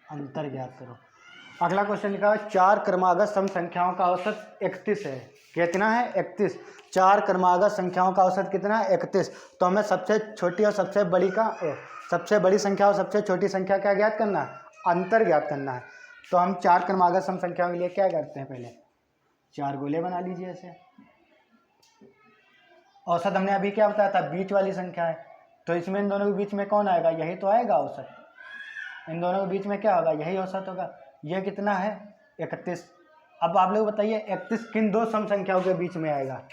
अंतर ज्ञात करो। अगला क्वेश्चन लिखा है 4 क्रमागत सम संख्याओं का औसत 31 है। कितना है 31। 4 क्रमागत संख्याओं का औसत कितना है 31। तो हमें सबसे छोटी और सबसे बड़ी का सबसे बड़ी संख्या और सबसे छोटी संख्या क्या ज्ञात करना है, अंतर ज्ञात करना है। तो हम 4 क्रमागत सम संख्याओं के लिए क्या करते हैं, पहले 4 गोले बना लीजिए ऐसे। औसत हमने अभी क्या बताया था, बीच वाली संख्या है। तो इसमें इन दोनों के बीच में कौन आएगा, यही तो आएगा औसत। इन दोनों के बीच में क्या होगा, यही औसत होगा। यह कितना है 31। अब आप लोग बताइए 31 किन दो सम संख्याओं के बीच में आएगा,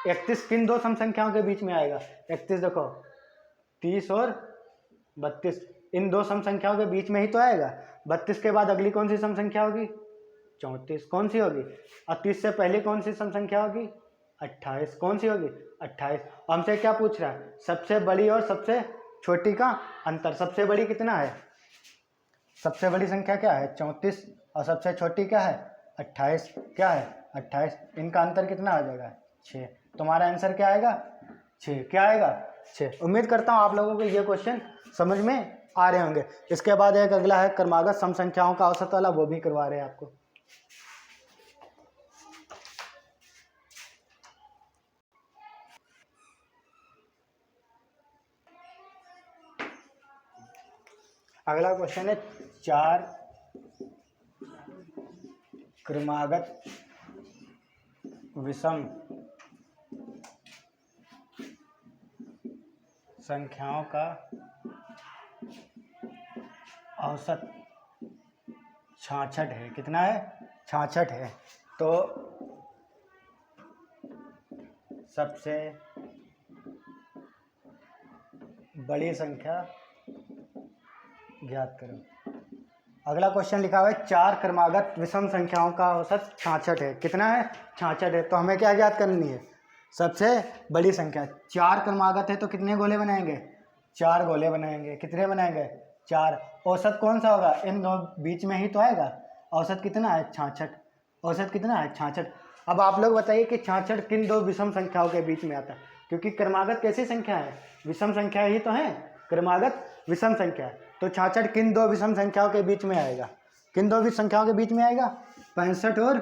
31 किन दो सम संख्याओं के बीच में आएगा। 31 देखो 30 और 32, इन दो सम संख्याओं के बीच में ही तो आएगा। 32 के बाद अगली कौन सी सम संख्या होगी 34, कौन सी होगी। और 30 से पहले कौन सी सम संख्या होगी 28, कौन सी होगी 28। हमसे क्या पूछ रहा है, सबसे बड़ी और सबसे छोटी का अंतर। सबसे बड़ी कितना है, सबसे बड़ी संख्या क्या है 34, और सबसे छोटी क्या है 28, क्या है 28। इनका अंतर कितना आ जाएगा 6। तुम्हारा आंसर क्या आएगा 6, क्या आएगा 6। उम्मीद करता हूँ आप लोगों को ये क्वेश्चन समझ में आ रहे होंगे। इसके बाद एक अगला है क्रमागत सम संख्याओं का औसत वाला, वो भी करवा रहे हैं आपको। अगला क्वेश्चन है 4 क्रमागत विषम संख्याओं का औसत 66 है। कितना है 66 है। तो सबसे बड़ी संख्या ज्ञात करो। अगला क्वेश्चन लिखा हुआ है 4 क्रमागत विषम संख्याओं का औसत 66 है। कितना है 66 है। तो हमें क्या ज्ञात करनी है, सबसे बड़ी संख्या। 4 क्रमागत है तो कितने गोले बनाएंगे 4 गोले बनाएंगे। कितने बनाएंगे 4। औसत कौन सा होगा, इन दो बीच में ही तो आएगा। औसत कितना है 66, औसत कितना है 66। अब आप लोग बताइए कि 66 किन दो विषम संख्याओं के बीच में आता है, क्योंकि क्रमागत कैसी संख्या है, विषम संख्या ही तो है, क्रमागत विषम संख्या। तो 66 किन दो विषम संख्याओं के बीच में आएगा, किन दो विषम संख्याओं के बीच में आएगा 65 और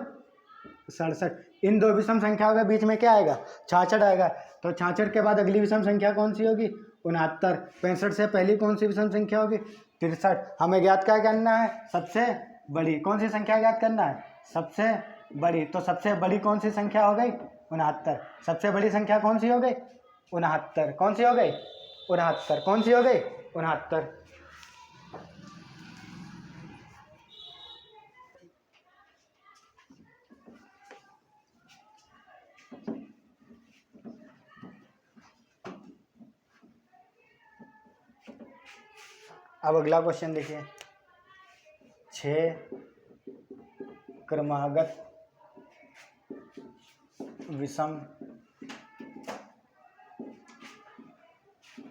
67। इन दो विषम संख्याओं के बीच में क्या आएगा 66 आएगा। तो 66 के बाद अगली विषम संख्या कौन सी होगी 69। 65 से पहली कौन सी विषम संख्या होगी 63। हमें ज्ञात क्या करना है, सबसे बड़ी कौन सी संख्या ज्ञात करना है, सबसे बड़ी, तो सबसे बड़ी कौन सी संख्या हो गई? 69। सबसे बड़ी संख्या कौन सी हो गई? 69। कौन सी हो गई? 69। कौन सी हो गई? 69। अब अगला क्वेश्चन देखिए, 6 क्रमागत विषम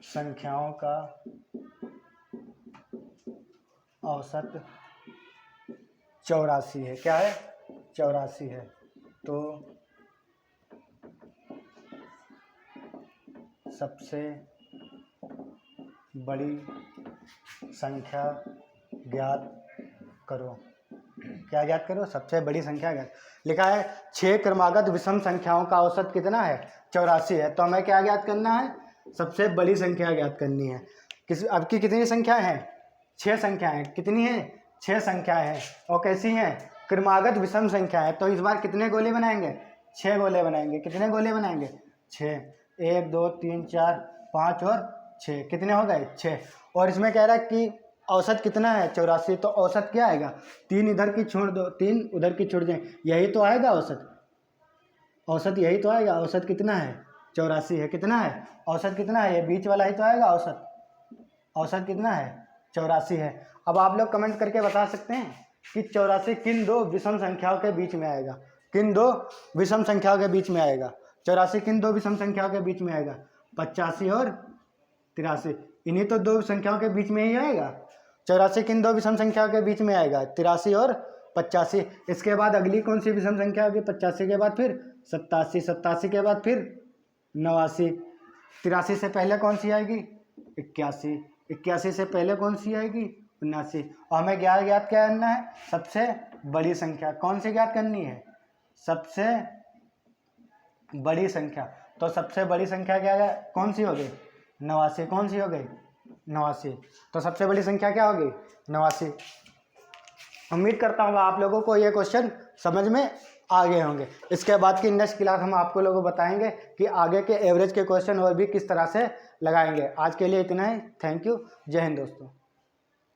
संख्याओं का औसत 84 है। क्या है? 84 है। तो सबसे बड़ी संख्या ज्ञात करो। क्या ज्ञात करो? सबसे बड़ी संख्या ज्ञात। लिखा है 6 क्रमागत विषम संख्याओं का औसत कितना है? 84 है। तो हमें क्या ज्ञात करना है? सबसे बड़ी संख्या ज्ञात करनी है। अब की कितनी संख्या है? 6 संख्याएं। कितनी है? 6 संख्याएं हैं। और कैसी हैं? क्रमागत विषम संख्या है। तो इस बार कितने गोले बनाएंगे? 6 गोले बनाएंगे। कितने गोले बनाएंगे? 6। 1 2 3 4 5 और 6। कितने हो गए? 6। और इसमें कह रहा है कि औसत कितना है? 84। तो औसत क्या आएगा? 3 इधर की छोड़ दो, 3 उधर की छोड़ दें, यही तो आएगा औसत। औसत यही तो आएगा। औसत कितना है? 84 है। कितना है? औसत कितना है? ये बीच वाला ही तो आएगा औसत। औसत कितना है? 84 है। अब आप लोग कमेंट करके बता सकते हैं कि 84 किन दो विषम संख्याओं के बीच में आएगा? किन दो विषम संख्याओं के बीच में आएगा? 84 किन दो विषम संख्याओं के बीच में आएगा? 85 और 83। इन्हीं तो दो संख्याओं के बीच में ही आएगा। 84 किन दो विषम संख्याओं के बीच में आएगा? 83 और 85। इसके बाद अगली कौन सी विषम संख्या होगी? 85 के बाद फिर 87, 87 के बाद फिर 89, 83 से पहले कौन सी आएगी? 81, 81 से पहले कौन सी आएगी? 79। और हमें ज्ञात क्या करना है? सबसे बड़ी संख्या। कौन सी ज्ञात करनी है? सबसे बड़ी संख्या। तो सबसे बड़ी संख्या क्या है? कौन सी हो गई? 89। कौन सी हो गई? 89। तो सबसे बड़ी संख्या क्या होगी? 89। उम्मीद करता हूँ आप लोगों को ये क्वेश्चन समझ में आ गए होंगे। इसके बाद की नेक्स्ट क्लास हम आपको लोगों को बताएंगे कि आगे के एवरेज के क्वेश्चन और भी किस तरह से लगाएंगे। आज के लिए इतना ही। Thank you. जय हिंद दोस्तों।